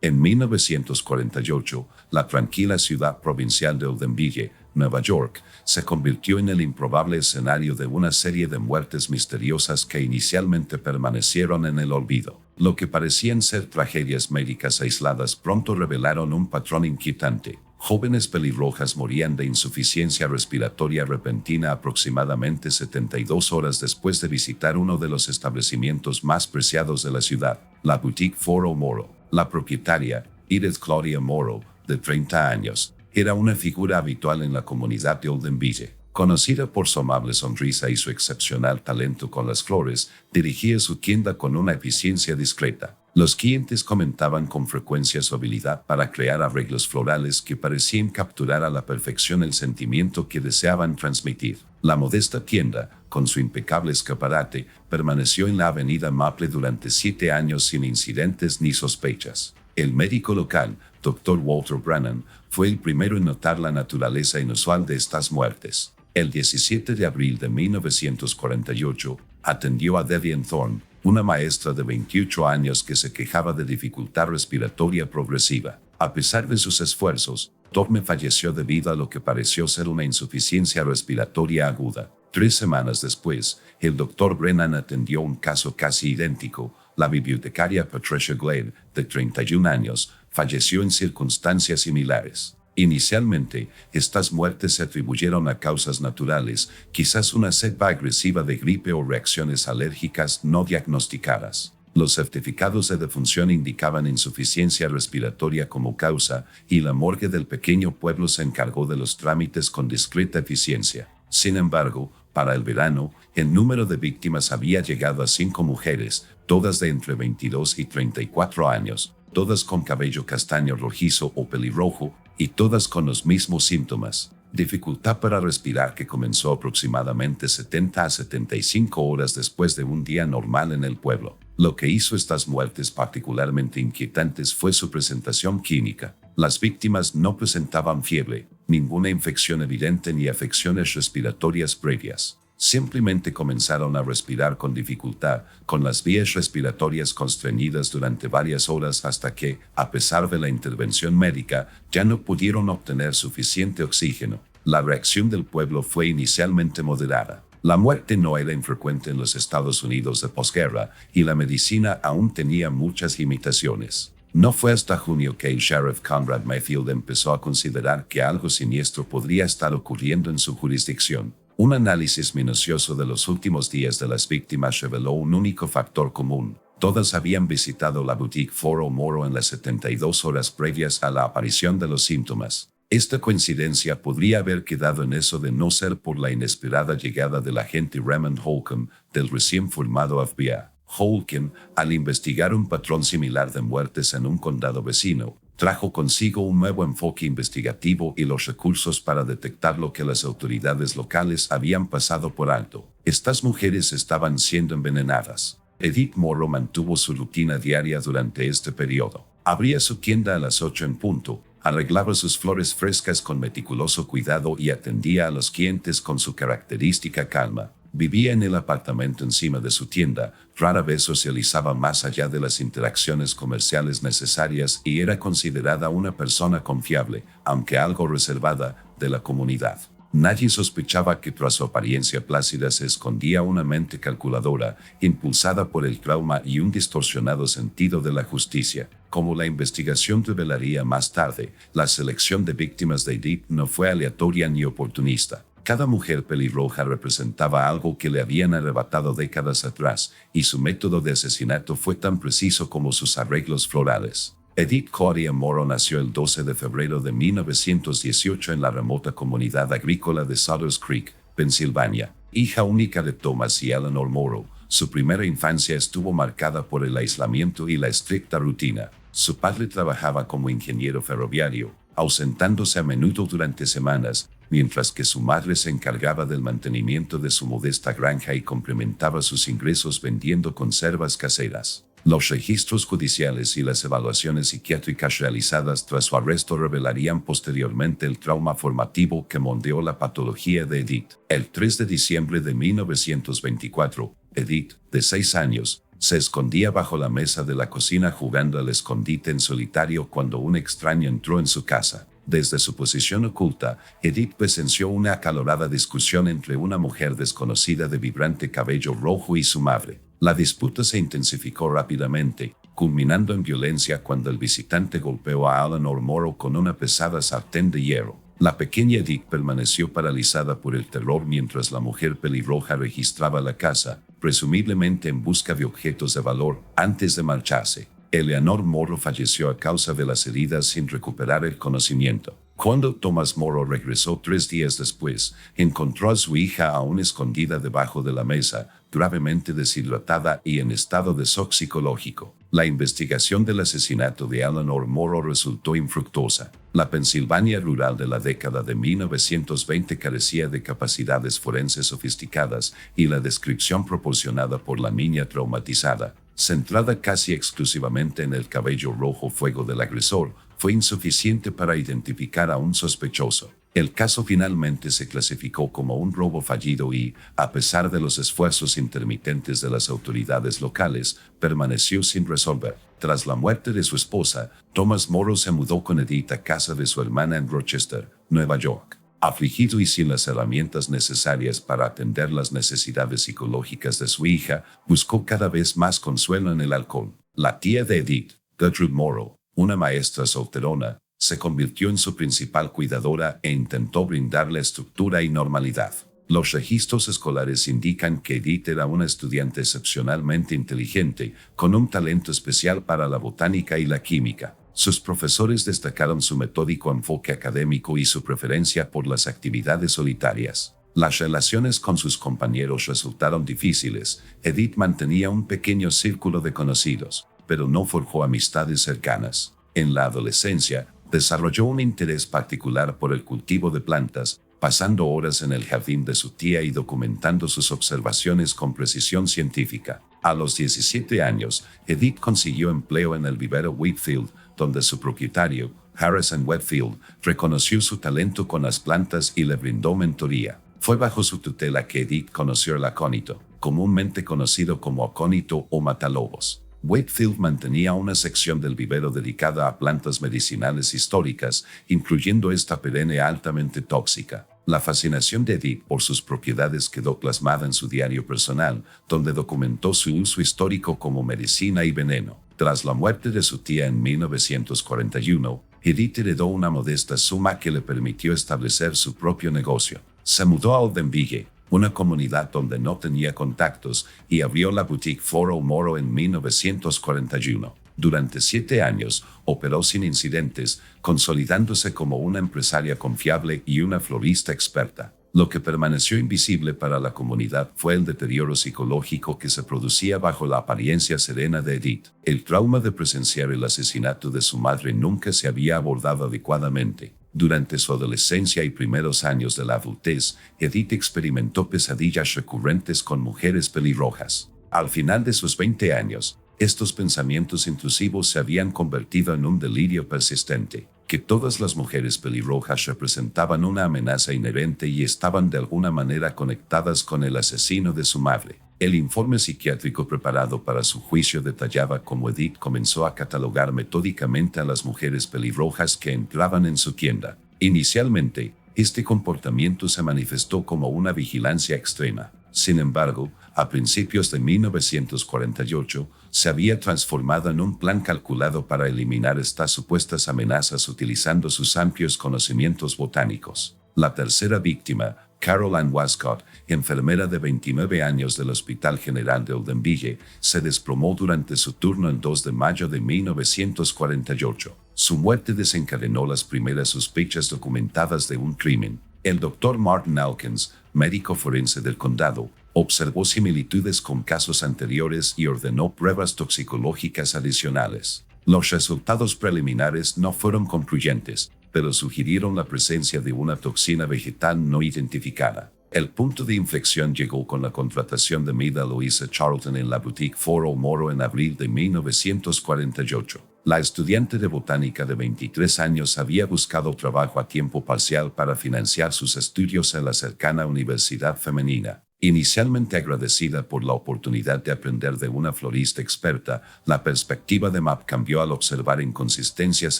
En 1948, la tranquila ciudad provincial de Oldenburg, Nueva York, se convirtió en el improbable escenario de una serie de muertes misteriosas que inicialmente permanecieron en el olvido. Lo que parecían ser tragedias médicas aisladas pronto revelaron un patrón inquietante. Jóvenes pelirrojas morían de insuficiencia respiratoria repentina aproximadamente 72 horas después de visitar uno de los establecimientos más preciados de la ciudad, la Boutique Foro Moro. La propietaria, Edith Claudia Morrow, de 30 años, era una figura habitual en la comunidad de Oldenburg. Conocida por su amable sonrisa y su excepcional talento con las flores, dirigía su tienda con una eficiencia discreta. Los clientes comentaban con frecuencia su habilidad para crear arreglos florales que parecían capturar a la perfección el sentimiento que deseaban transmitir. La modesta tienda, con su impecable escaparate, permaneció en la avenida Maple durante 7 años sin incidentes ni sospechas. El médico local, Dr. Walter Brannan, fue el primero en notar la naturaleza inusual de estas muertes. El 17 de abril de 1948, atendió a Devian Thorne, una maestra de 28 años que se quejaba de dificultad respiratoria progresiva. A pesar de sus esfuerzos, Thorne falleció debido a lo que pareció ser una insuficiencia respiratoria aguda. 3 semanas después, el Dr. Brennan atendió un caso casi idéntico. La bibliotecaria Patricia Glade, de 31 años, falleció en circunstancias similares. Inicialmente, estas muertes se atribuyeron a causas naturales, quizás una cepa agresiva de gripe o reacciones alérgicas no diagnosticadas. Los certificados de defunción indicaban insuficiencia respiratoria como causa, y la morgue del pequeño pueblo se encargó de los trámites con discreta eficiencia. Sin embargo, para el verano, el número de víctimas había llegado a 5 mujeres, todas de entre 22 y 34 años, todas con cabello castaño rojizo o pelirrojo, y todas con los mismos síntomas. Dificultad para respirar que comenzó aproximadamente 70 a 75 horas después de un día normal en el pueblo. Lo que hizo estas muertes particularmente inquietantes fue su presentación clínica. Las víctimas no presentaban fiebre, ninguna infección evidente ni afecciones respiratorias previas. Simplemente comenzaron a respirar con dificultad, con las vías respiratorias constreñidas durante varias horas hasta que, a pesar de la intervención médica, ya no pudieron obtener suficiente oxígeno. La reacción del pueblo fue inicialmente moderada. La muerte no era infrecuente en los Estados Unidos de posguerra y la medicina aún tenía muchas limitaciones. No fue hasta junio que el sheriff Conrad Mayfield empezó a considerar que algo siniestro podría estar ocurriendo en su jurisdicción. Un análisis minucioso de los últimos días de las víctimas reveló un único factor común. Todas habían visitado la Boutique Foro Moro en las 72 horas previas a la aparición de los síntomas. Esta coincidencia podría haber quedado en eso de no ser por la inesperada llegada del agente Raymond Holcomb del recién formado FBI. Holcomb, al investigar un patrón similar de muertes en un condado vecino, trajo consigo un nuevo enfoque investigativo y los recursos para detectar lo que las autoridades locales habían pasado por alto. Estas mujeres estaban siendo envenenadas. Edith Morrow mantuvo su rutina diaria durante este periodo. Abría su tienda a las 8 en punto, arreglaba sus flores frescas con meticuloso cuidado y atendía a los clientes con su característica calma. Vivía en el apartamento encima de su tienda, rara vez socializaba más allá de las interacciones comerciales necesarias y era considerada una persona confiable, aunque algo reservada, de la comunidad. Nadie sospechaba que tras su apariencia plácida se escondía una mente calculadora, impulsada por el trauma y un distorsionado sentido de la justicia. Como la investigación revelaría más tarde, la selección de víctimas de Edith no fue aleatoria ni oportunista. Cada mujer pelirroja representaba algo que le habían arrebatado décadas atrás, y su método de asesinato fue tan preciso como sus arreglos florales. Edith Claudia Morrow nació el 12 de febrero de 1918 en la remota comunidad agrícola de Sutters Creek, Pensilvania. Hija única de Thomas y Eleanor Morrow, su primera infancia estuvo marcada por el aislamiento y la estricta rutina. Su padre trabajaba como ingeniero ferroviario, ausentándose a menudo durante semanas, mientras que su madre se encargaba del mantenimiento de su modesta granja y complementaba sus ingresos vendiendo conservas caseras. Los registros judiciales y las evaluaciones psiquiátricas realizadas tras su arresto revelarían posteriormente el trauma formativo que moldeó la patología de Edith. El 3 de diciembre de 1924, Edith, de 6 años, Se escondía bajo la mesa de la cocina jugando al escondite en solitario cuando un extraño entró en su casa. Desde su posición oculta, Edith presenció una acalorada discusión entre una mujer desconocida de vibrante cabello rojo y su madre. La disputa se intensificó rápidamente, culminando en violencia cuando el visitante golpeó a Eleanor Morrow con una pesada sartén de hierro. La pequeña Edith permaneció paralizada por el terror mientras la mujer pelirroja registraba la casa, presumiblemente en busca de objetos de valor, antes de marcharse. Eleanor Morrow falleció a causa de las heridas sin recuperar el conocimiento. Cuando Thomas Morrow regresó 3 días después, encontró a su hija aún escondida debajo de la mesa, gravemente deshidratada y en estado de shock psicológico. La investigación del asesinato de Eleanor Morrow resultó infructuosa. La Pensilvania rural de la década de 1920 carecía de capacidades forenses sofisticadas y la descripción proporcionada por la niña traumatizada, centrada casi exclusivamente en el cabello rojo fuego del agresor, fue insuficiente para identificar a un sospechoso. El caso finalmente se clasificó como un robo fallido y, a pesar de los esfuerzos intermitentes de las autoridades locales, permaneció sin resolver. Tras la muerte de su esposa, Thomas Morrow se mudó con Edith a casa de su hermana en Rochester, Nueva York. Afligido y sin las herramientas necesarias para atender las necesidades psicológicas de su hija, buscó cada vez más consuelo en el alcohol. La tía de Edith, Gertrude Morrow, una maestra solterona, se convirtió en su principal cuidadora e intentó brindarle estructura y normalidad. Los registros escolares indican que Edith era una estudiante excepcionalmente inteligente, con un talento especial para la botánica y la química. Sus profesores destacaron su metódico enfoque académico y su preferencia por las actividades solitarias. Las relaciones con sus compañeros resultaron difíciles. Edith mantenía un pequeño círculo de conocidos, pero no forjó amistades cercanas. En la adolescencia, desarrolló un interés particular por el cultivo de plantas, pasando horas en el jardín de su tía y documentando sus observaciones con precisión científica. A los 17 años, Edith consiguió empleo en el vivero Whitfield, donde su propietario, Harrison Whitfield, reconoció su talento con las plantas y le brindó mentoría. Fue bajo su tutela que Edith conoció el acónito, comúnmente conocido como acónito o matalobos. Whitfield mantenía una sección del vivero dedicada a plantas medicinales históricas, incluyendo esta perenne altamente tóxica. La fascinación de Edith por sus propiedades quedó plasmada en su diario personal, donde documentó su uso histórico como medicina y veneno. Tras la muerte de su tía en 1941, Edith heredó una modesta suma que le permitió establecer su propio negocio. Se mudó a Oldenburg, una comunidad donde no tenía contactos, y abrió la boutique Foro Morrow en 1941. Durante 7 años, operó sin incidentes, consolidándose como una empresaria confiable y una florista experta. Lo que permaneció invisible para la comunidad fue el deterioro psicológico que se producía bajo la apariencia serena de Edith. El trauma de presenciar el asesinato de su madre nunca se había abordado adecuadamente. Durante su adolescencia y primeros años de la adultez, Edith experimentó pesadillas recurrentes con mujeres pelirrojas. Al final de sus 20 años, estos pensamientos intrusivos se habían convertido en un delirio persistente, que todas las mujeres pelirrojas representaban una amenaza inherente y estaban de alguna manera conectadas con el asesino de su madre. El informe psiquiátrico preparado para su juicio detallaba cómo Edith comenzó a catalogar metódicamente a las mujeres pelirrojas que entraban en su tienda. Inicialmente, este comportamiento se manifestó como una vigilancia extrema. Sin embargo, a principios de 1948, se había transformado en un plan calculado para eliminar estas supuestas amenazas utilizando sus amplios conocimientos botánicos. La tercera víctima, Caroline Wascott, enfermera de 29 años del Hospital General de Oldenburg, se desplomó durante su turno el 2 de mayo de 1948. Su muerte desencadenó las primeras sospechas documentadas de un crimen. El Dr. Martin Alkins, médico forense del condado, observó similitudes con casos anteriores y ordenó pruebas toxicológicas adicionales. Los resultados preliminares no fueron concluyentes, pero sugirieron la presencia de una toxina vegetal no identificada. El punto de inflexión llegó con la contratación de Mida Louisa Charlton en la boutique Foro Morrow en abril de 1948. La estudiante de botánica de 23 años había buscado trabajo a tiempo parcial para financiar sus estudios en la cercana Universidad Femenina. Inicialmente agradecida por la oportunidad de aprender de una florista experta, la perspectiva de Map cambió al observar inconsistencias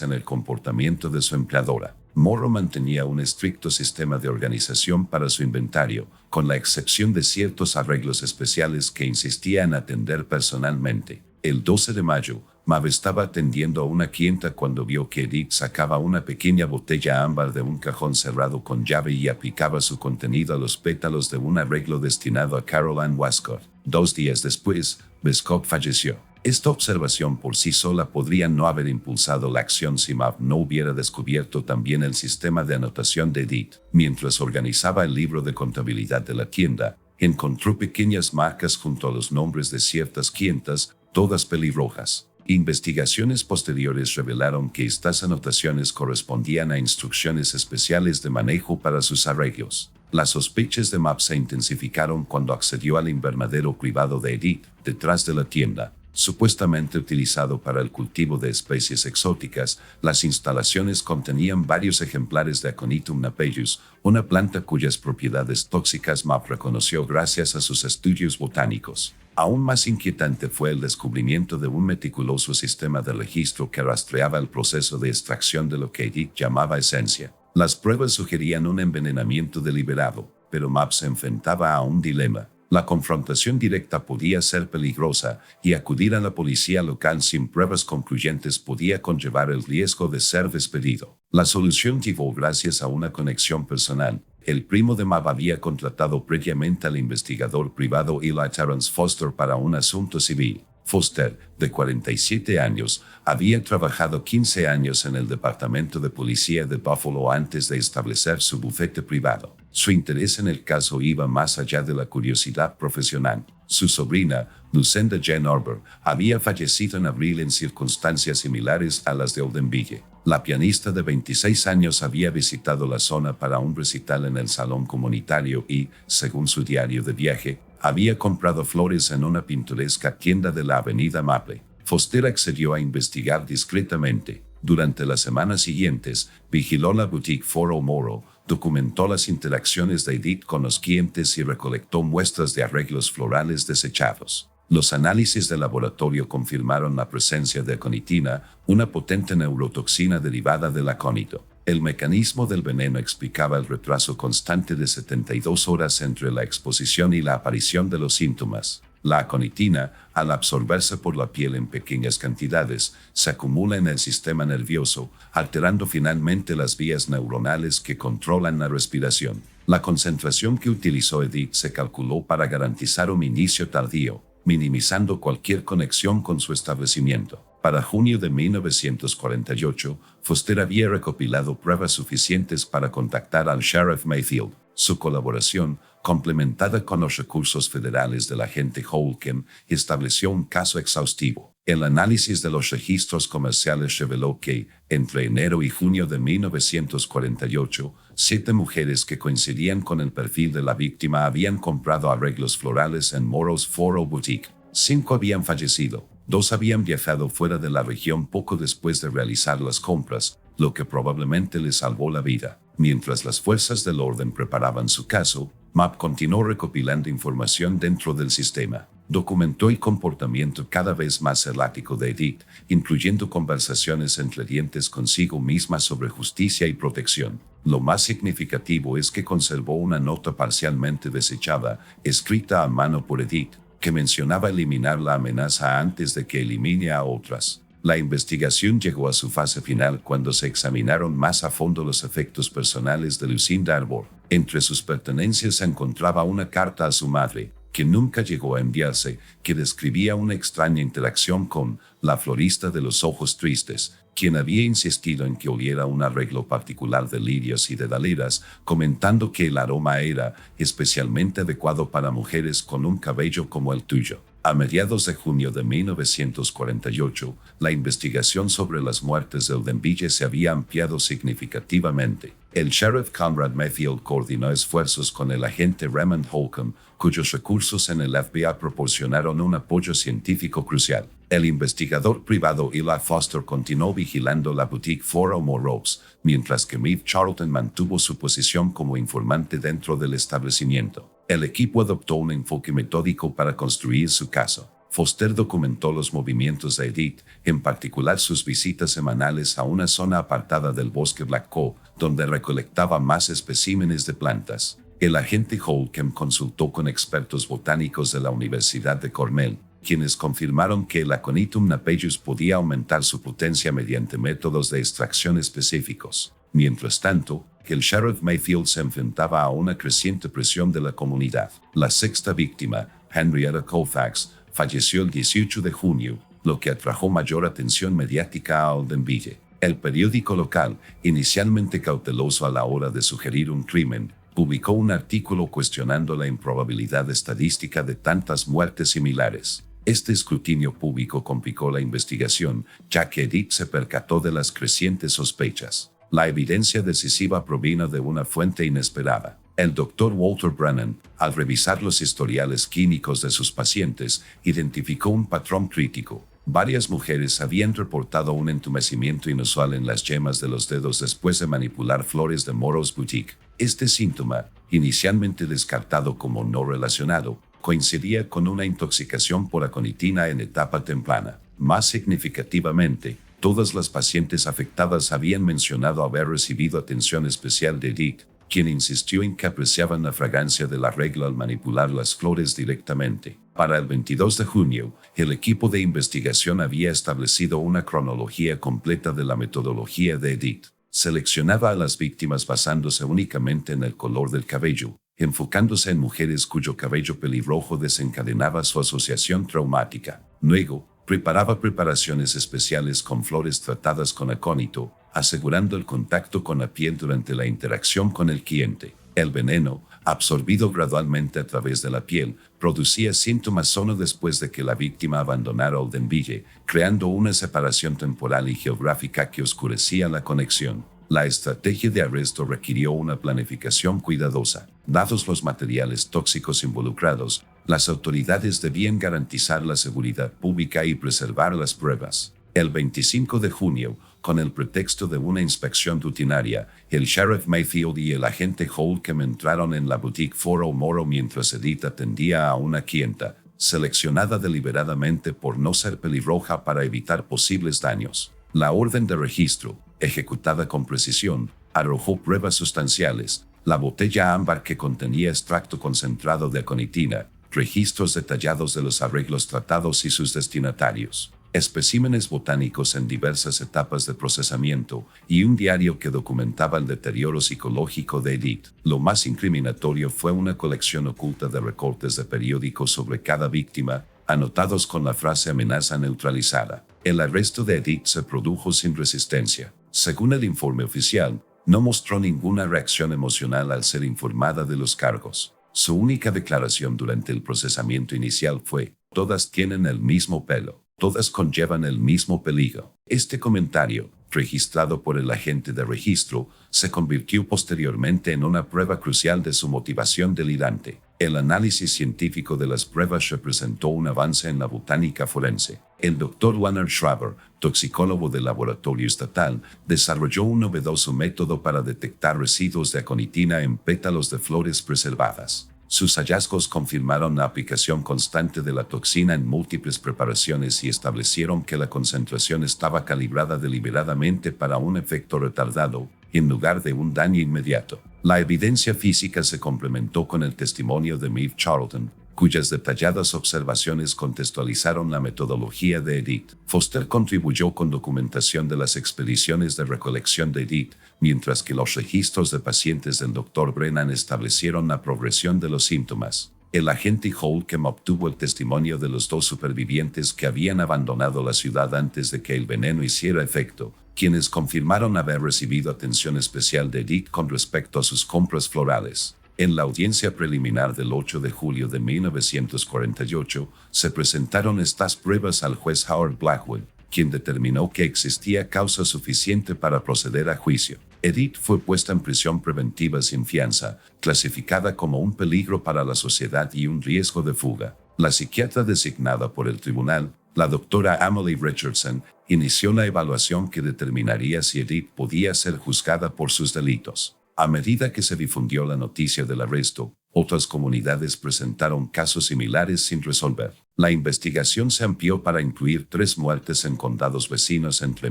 en el comportamiento de su empleadora. Morrow mantenía un estricto sistema de organización para su inventario, con la excepción de ciertos arreglos especiales que insistía en atender personalmente. El 12 de mayo, Mav estaba atendiendo a una clienta cuando vio que Edith sacaba una pequeña botella ámbar de un cajón cerrado con llave y aplicaba su contenido a los pétalos de un arreglo destinado a Caroline Westcott. 2 días después, Westcott falleció. Esta observación por sí sola podría no haber impulsado la acción si Mav no hubiera descubierto también el sistema de anotación de Edith. Mientras organizaba el libro de contabilidad de la tienda, encontró pequeñas marcas junto a los nombres de ciertas clientas, todas pelirrojas. Investigaciones posteriores revelaron que estas anotaciones correspondían a instrucciones especiales de manejo para sus arreglos. Las sospechas de Map se intensificaron cuando accedió al invernadero privado de Edith, detrás de la tienda. Supuestamente utilizado para el cultivo de especies exóticas, las instalaciones contenían varios ejemplares de Aconitum napellus, una planta cuyas propiedades tóxicas Map reconoció gracias a sus estudios botánicos. Aún más inquietante fue el descubrimiento de un meticuloso sistema de registro que rastreaba el proceso de extracción de lo que Edith llamaba esencia. Las pruebas sugerían un envenenamiento deliberado, pero Map se enfrentaba a un dilema. La confrontación directa podía ser peligrosa y acudir a la policía local sin pruebas concluyentes podía conllevar el riesgo de ser despedido. La solución llegó gracias a una conexión personal. El primo de Mav había contratado previamente al investigador privado Eli Terrence Foster para un asunto civil. Foster, de 47 años, había trabajado 15 años en el Departamento de Policía de Buffalo antes de establecer su bufete privado. Su interés en el caso iba más allá de la curiosidad profesional. Su sobrina, Lucinda Jane Arbor, había fallecido en abril en circunstancias similares a las de Oldenburg. La pianista de 26 años había visitado la zona para un recital en el salón comunitario y, según su diario de viaje, había comprado flores en una pintoresca tienda de la avenida Maple. Foster accedió a investigar discretamente. Durante las semanas siguientes, vigiló la boutique Foro Moro, documentó las interacciones de Edith con los clientes y recolectó muestras de arreglos florales desechados. Los análisis de laboratorio confirmaron la presencia de aconitina, una potente neurotoxina derivada del acónito. El mecanismo del veneno explicaba el retraso constante de 72 horas entre la exposición y la aparición de los síntomas. La aconitina, al absorberse por la piel en pequeñas cantidades, se acumula en el sistema nervioso, alterando finalmente las vías neuronales que controlan la respiración. La concentración que utilizó Edith se calculó para garantizar un inicio tardío, minimizando cualquier conexión con su establecimiento. Para junio de 1948, Foster había recopilado pruebas suficientes para contactar al Sheriff Mayfield. Su colaboración, complementada con los recursos federales del agente Holcomb, estableció un caso exhaustivo. El análisis de los registros comerciales reveló que, entre enero y junio de 1948, 7 mujeres que coincidían con el perfil de la víctima habían comprado arreglos florales en Morrow's Foro Boutique. 5 habían fallecido. 2 habían viajado fuera de la región poco después de realizar las compras, lo que probablemente les salvó la vida. Mientras las fuerzas del orden preparaban su caso, Map continuó recopilando información dentro del sistema. Documentó el comportamiento cada vez más errático de Edith, incluyendo conversaciones entre dientes consigo misma sobre justicia y protección. Lo más significativo es que conservó una nota parcialmente desechada, escrita a mano por Edith, que mencionaba eliminar la amenaza antes de que elimine a otras. La investigación llegó a su fase final cuando se examinaron más a fondo los efectos personales de Lucinda Arbor. Entre sus pertenencias se encontraba una carta a su madre, que nunca llegó a enviarse, que describía una extraña interacción con la florista de los ojos tristes, quien había insistido en que oliera un arreglo particular de lirios y de daleras, comentando que el aroma era especialmente adecuado para mujeres con un cabello como el tuyo. A mediados de junio de 1948, la investigación sobre las muertes de Oldenburg se había ampliado significativamente. El sheriff Conrad Mayfield coordinó esfuerzos con el agente Raymond Holcomb, cuyos recursos en el FBI proporcionaron un apoyo científico crucial. El investigador privado Eli Foster continuó vigilando la boutique Foro Morrow's, mientras que Maeve Charlton mantuvo su posición como informante dentro del establecimiento. El equipo adoptó un enfoque metódico para construir su caso. Foster documentó los movimientos de Edith, en particular sus visitas semanales a una zona apartada del bosque Blackcomb, donde recolectaba más especímenes de plantas. El agente Holcomb consultó con expertos botánicos de la Universidad de Cornell, quienes confirmaron que el Aconitum napellus podía aumentar su potencia mediante métodos de extracción específicos. Mientras tanto, el sheriff Mayfield se enfrentaba a una creciente presión de la comunidad. La sexta víctima, Henrietta Colfax, falleció el 18 de junio, lo que atrajo mayor atención mediática a Oldenville. El periódico local, inicialmente cauteloso a la hora de sugerir un crimen, publicó un artículo cuestionando la improbabilidad estadística de tantas muertes similares. Este escrutinio público complicó la investigación, ya que Edith se percató de las crecientes sospechas. La evidencia decisiva provino de una fuente inesperada. El doctor Walter Brennan, al revisar los historiales clínicos de sus pacientes, identificó un patrón crítico. Varias mujeres habían reportado un entumecimiento inusual en las yemas de los dedos después de manipular flores de Moreau's Boutique. Este síntoma, inicialmente descartado como no relacionado, coincidía con una intoxicación por aconitina en etapa temprana. Más significativamente, todas las pacientes afectadas habían mencionado haber recibido atención especial de Edith, quien insistió en que apreciaban la fragancia del arreglo al manipular las flores directamente. Para el 22 de junio, el equipo de investigación había establecido una cronología completa de la metodología de Edith. Seleccionaba a las víctimas basándose únicamente en el color del cabello, enfocándose en mujeres cuyo cabello pelirrojo desencadenaba su asociación traumática. Luego, preparaba preparaciones especiales con flores tratadas con acónito, asegurando el contacto con la piel durante la interacción con el cliente. El veneno, absorbido gradualmente a través de la piel, producía síntomas solo después de que la víctima abandonara Oldenville, creando una separación temporal y geográfica que oscurecía la conexión. La estrategia de arresto requirió una planificación cuidadosa. Dados los materiales tóxicos involucrados, las autoridades debían garantizar la seguridad pública y preservar las pruebas. El 25 de junio, con el pretexto de una inspección rutinaria, el sheriff Mayfield y el agente Holcomb entraron en la boutique Foro Moro mientras Edith atendía a una clienta, seleccionada deliberadamente por no ser pelirroja para evitar posibles daños. La orden de registro, ejecutada con precisión, arrojó pruebas sustanciales: la botella ámbar que contenía extracto concentrado de aconitina, registros detallados de los arreglos tratados y sus destinatarios, especímenes botánicos en diversas etapas de procesamiento y un diario que documentaba el deterioro psicológico de Edith. Lo más incriminatorio fue una colección oculta de recortes de periódicos sobre cada víctima, anotados con la frase amenaza neutralizada. El arresto de Edith se produjo sin resistencia. Según el informe oficial, no mostró ninguna reacción emocional al ser informada de los cargos. Su única declaración durante el procesamiento inicial fue: todas tienen el mismo pelo. Todas conllevan el mismo peligro. Este comentario, registrado por el agente de registro, se convirtió posteriormente en una prueba crucial de su motivación delirante. El análisis científico de las pruebas representó un avance en la botánica forense. El Dr. Werner Schraber, toxicólogo del laboratorio estatal, desarrolló un novedoso método para detectar residuos de aconitina en pétalos de flores preservadas. Sus hallazgos confirmaron la aplicación constante de la toxina en múltiples preparaciones y establecieron que la concentración estaba calibrada deliberadamente para un efecto retardado, en lugar de un daño inmediato. La evidencia física se complementó con el testimonio de Maeve Charlton, cuyas detalladas observaciones contextualizaron la metodología de Edith. Foster contribuyó con documentación de las expediciones de recolección de Edith, mientras que los registros de pacientes del Dr. Brennan establecieron la progresión de los síntomas. El agente Holcomb obtuvo el testimonio de los dos supervivientes que habían abandonado la ciudad antes de que el veneno hiciera efecto, quienes confirmaron haber recibido atención especial de Edith con respecto a sus compras florales. En la audiencia preliminar del 8 de julio de 1948, se presentaron estas pruebas al juez Howard Blackwell, quien determinó que existía causa suficiente para proceder a juicio. Edith fue puesta en prisión preventiva sin fianza, clasificada como un peligro para la sociedad y un riesgo de fuga. La psiquiatra designada por el tribunal, la doctora Emily Richardson, inició la evaluación que determinaría si Edith podía ser juzgada por sus delitos. A medida que se difundió la noticia del arresto, Otras comunidades presentaron casos similares sin resolver. La investigación se amplió para incluir 3 muertes en condados vecinos entre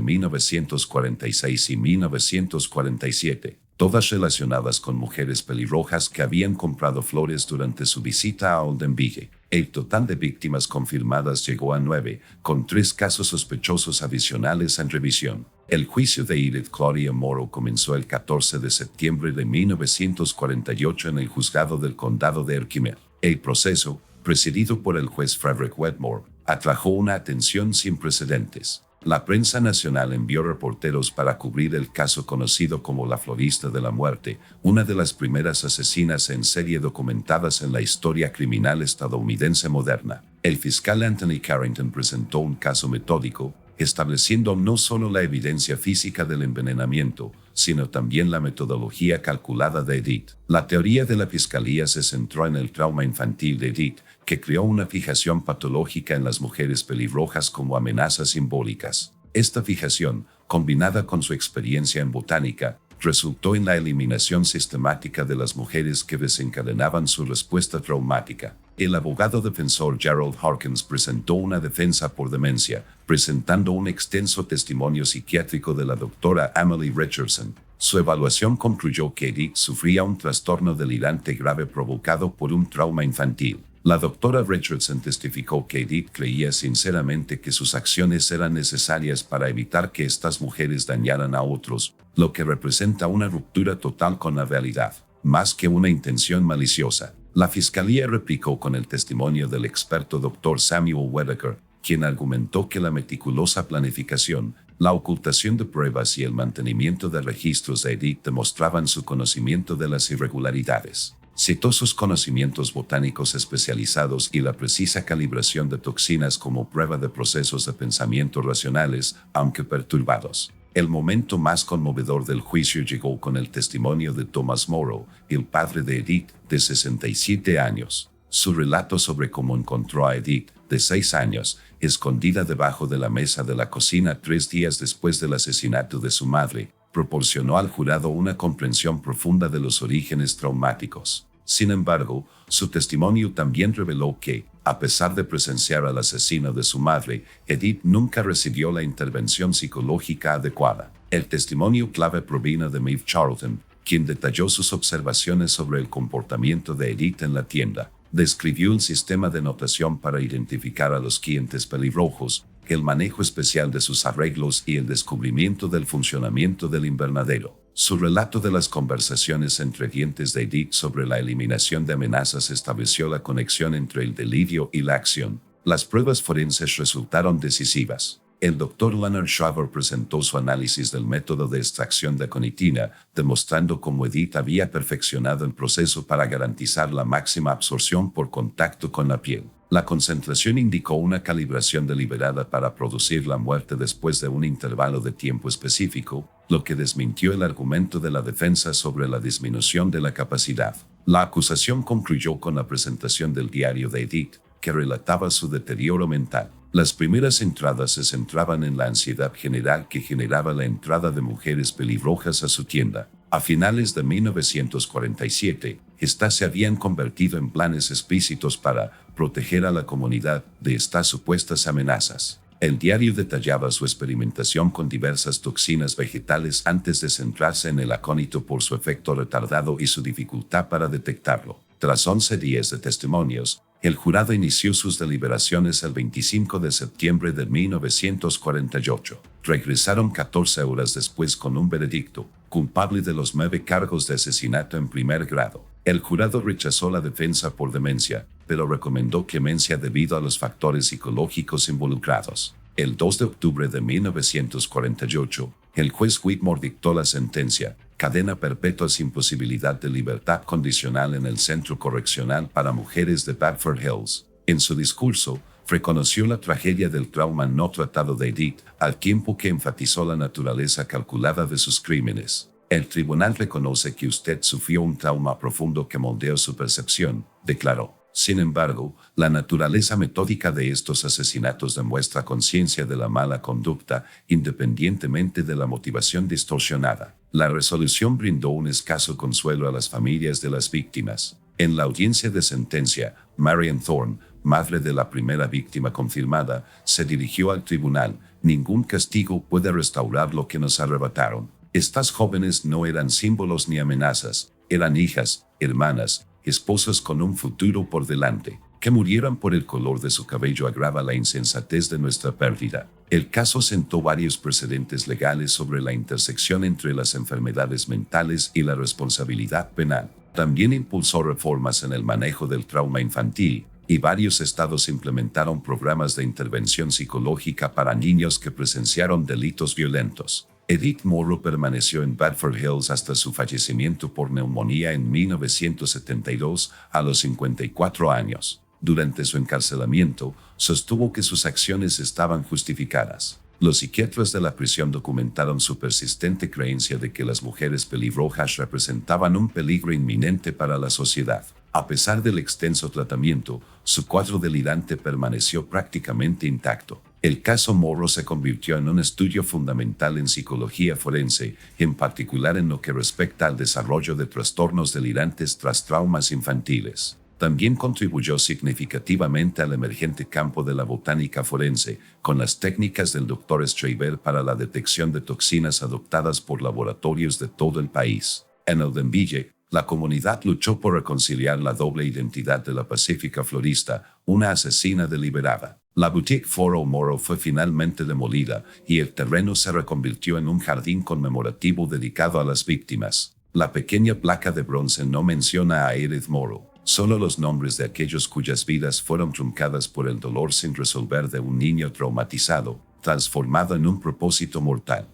1946 y 1947, todas relacionadas con mujeres pelirrojas que habían comprado flores durante su visita a Oldenburg. El total de víctimas confirmadas llegó a 9, con 3 casos sospechosos adicionales en revisión. El juicio de Edith Claudia Morrow comenzó el 14 de septiembre de 1948 en el juzgado del condado de Herkimer. El proceso, presidido por el juez Frederick Wetmore, atrajo una atención sin precedentes. La prensa nacional envió reporteros para cubrir el caso conocido como la Florista de la Muerte, una de las primeras asesinas en serie documentadas en la historia criminal estadounidense moderna. El fiscal Anthony Carrington presentó un caso metódico, estableciendo no solo la evidencia física del envenenamiento, sino también la metodología calculada de Edith. La teoría de la fiscalía se centró en el trauma infantil de Edith, que creó una fijación patológica en las mujeres pelirrojas como amenazas simbólicas. Esta fijación, combinada con su experiencia en botánica, resultó en la eliminación sistemática de las mujeres que desencadenaban su respuesta traumática. El abogado defensor Gerald Harkins presentó una defensa por demencia, presentando un extenso testimonio psiquiátrico de la doctora Emily Richardson. Su evaluación concluyó que Edith sufría un trastorno delirante grave provocado por un trauma infantil. La doctora Richardson testificó que Edith creía sinceramente que sus acciones eran necesarias para evitar que estas mujeres dañaran a otros, lo que representa una ruptura total con la realidad, más que una intención maliciosa. La fiscalía replicó con el testimonio del experto Dr. Samuel Whitaker, quien argumentó que la meticulosa planificación, la ocultación de pruebas y el mantenimiento de registros de Edith demostraban su conocimiento de las irregularidades. Citó sus conocimientos botánicos especializados y la precisa calibración de toxinas como prueba de procesos de pensamiento racionales, aunque perturbados. El momento más conmovedor del juicio llegó con el testimonio de Thomas Morrow, el padre de Edith, de 67 años. Su relato sobre cómo encontró a Edith, de 6 años, escondida debajo de la mesa de la cocina 3 días después del asesinato de su madre, proporcionó al jurado una comprensión profunda de los orígenes traumáticos. Sin embargo, su testimonio también reveló que, a pesar de presenciar al asesino de su madre, Edith nunca recibió la intervención psicológica adecuada. El testimonio clave provino de Maeve Charlton, quien detalló sus observaciones sobre el comportamiento de Edith en la tienda. Describió el sistema de notación para identificar a los clientes pelirrojos, el manejo especial de sus arreglos y el descubrimiento del funcionamiento del invernadero. Su relato de las conversaciones entre dientes de Edith sobre la eliminación de amenazas estableció la conexión entre el delirio y la acción. Las pruebas forenses resultaron decisivas. El Dr. Leonard Shriver presentó su análisis del método de extracción de aconitina, demostrando cómo Edith había perfeccionado el proceso para garantizar la máxima absorción por contacto con la piel. La concentración indicó una calibración deliberada para producir la muerte después de un intervalo de tiempo específico, lo que desmintió el argumento de la defensa sobre la disminución de la capacidad. La acusación concluyó con la presentación del diario de Edith, que relataba su deterioro mental. Las primeras entradas se centraban en la ansiedad general que generaba la entrada de mujeres pelirrojas a su tienda. A finales de 1947, estas se habían convertido en planes explícitos para proteger a la comunidad de estas supuestas amenazas. El diario detallaba su experimentación con diversas toxinas vegetales antes de centrarse en el acónito por su efecto retardado y su dificultad para detectarlo. Tras 11 días de testimonios, el jurado inició sus deliberaciones el 25 de septiembre de 1948. Regresaron 14 horas después con un veredicto, culpable de los 9 cargos de asesinato en primer grado. El jurado rechazó la defensa por demencia, pero recomendó clemencia debido a los factores psicológicos involucrados. El 2 de octubre de 1948, el juez Whitmore dictó la sentencia: cadena perpetua sin posibilidad de libertad condicional en el Centro Correccional para Mujeres de Bedford Hills. En su discurso, reconoció la tragedia del trauma no tratado de Edith, al tiempo que enfatizó la naturaleza calculada de sus crímenes. El tribunal reconoce que usted sufrió un trauma profundo que moldeó su percepción, declaró. Sin embargo, la naturaleza metódica de estos asesinatos demuestra conciencia de la mala conducta, independientemente de la motivación distorsionada. La resolución brindó un escaso consuelo a las familias de las víctimas. En la audiencia de sentencia, Marian Thorne, madre de la primera víctima confirmada, se dirigió al tribunal. Ningún castigo puede restaurar lo que nos arrebataron. Estas jóvenes no eran símbolos ni amenazas, eran hijas, hermanas, esposas con un futuro por delante. Que murieran por el color de su cabello agrava la insensatez de nuestra pérdida. El caso sentó varios precedentes legales sobre la intersección entre las enfermedades mentales y la responsabilidad penal. También impulsó reformas en el manejo del trauma infantil, y varios estados implementaron programas de intervención psicológica para niños que presenciaron delitos violentos. Edith Morrow permaneció en Bedford Hills hasta su fallecimiento por neumonía en 1972 a los 54 años. Durante su encarcelamiento, sostuvo que sus acciones estaban justificadas. Los psiquiatras de la prisión documentaron su persistente creencia de que las mujeres pelirrojas representaban un peligro inminente para la sociedad. A pesar del extenso tratamiento, su cuadro delirante permaneció prácticamente intacto. El caso Morrow se convirtió en un estudio fundamental en psicología forense, en particular en lo que respecta al desarrollo de trastornos delirantes tras traumas infantiles. También contribuyó significativamente al emergente campo de la botánica forense, con las técnicas del Dr. Straber para la detección de toxinas adoptadas por laboratorios de todo el país. En el Denbigh, la comunidad luchó por reconciliar la doble identidad de la pacífica florista, una asesina deliberada. La boutique Foro Morrow fue finalmente demolida y el terreno se reconvirtió en un jardín conmemorativo dedicado a las víctimas. La pequeña placa de bronce no menciona a Edith Morrow. Solo los nombres de aquellos cuyas vidas fueron truncadas por el dolor sin resolver de un niño traumatizado, transformado en un propósito mortal.